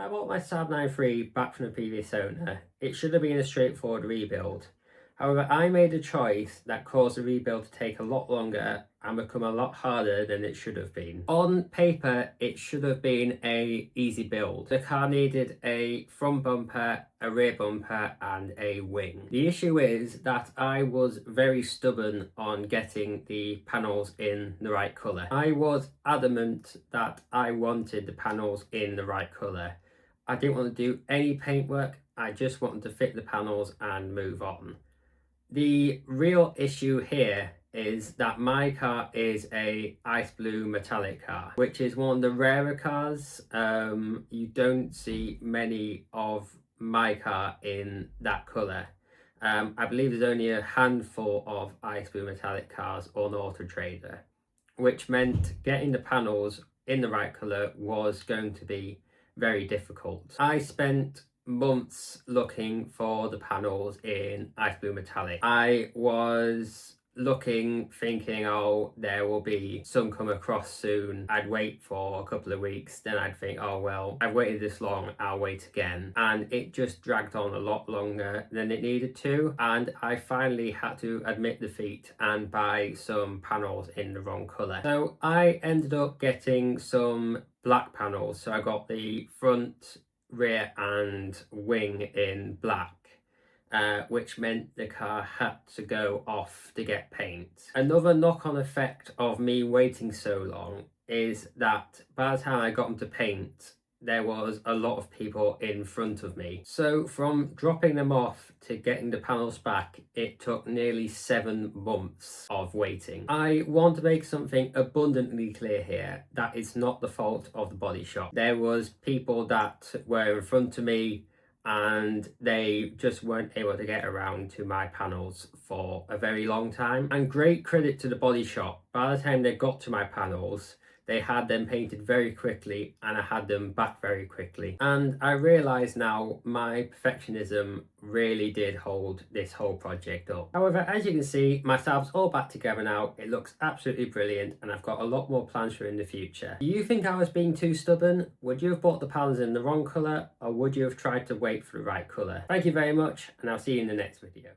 I bought my Saab 93 back from the previous owner, it should have been a straightforward rebuild. However, I made a choice that caused the rebuild to take a lot longer and become a lot harder than it should have been. On paper, it should have been a easy build. The car needed a front bumper, a rear bumper, and a wing. The issue is that I was very stubborn on getting the panels in the right colour. I was adamant that I wanted the panels in the right colour. I didn't want to do any paintwork, I just wanted to fit the panels and move on. The real issue here is that my car is a ice blue metallic car, which is one of the rarer cars. You don't see many of my car in that colour. I believe there's only a handful of ice blue metallic cars on Auto Trader, which meant getting the panels in the right colour was going to be very difficult. I spent months looking for the panels in ice blue metallic. I was looking, thinking, oh, there will be some come across soon. I'd wait for a couple of weeks, then I'd think, oh well, I've waited this long, I'll wait again. And it just dragged on a lot longer than it needed to, and I finally had to admit defeat and buy some panels in the wrong colour. So I ended up getting some black panels. So I got the front, rear and wing in black, which meant the car had to go off to get paint. Another knock-on effect of me waiting so long is that by the time I got them to paint, there was a lot of people in front of me. So from dropping them off to getting the panels back, it took nearly 7 months of waiting. I want to make something abundantly clear here that it's not the fault of the body shop. There was people that were in front of me and they just weren't able to get around to my panels for a very long time. And great credit to the body shop. By the time they got to my panels, they had them painted very quickly and I had them back very quickly. And I realise now my perfectionism really did hold this whole project up. However, as you can see, my Saab's all back together now. It looks absolutely brilliant and I've got a lot more plans for in the future. Do you think I was being too stubborn? Would you have bought the panels in the wrong colour, or would you have tried to wait for the right colour? Thank you very much, and I'll see you in the next video.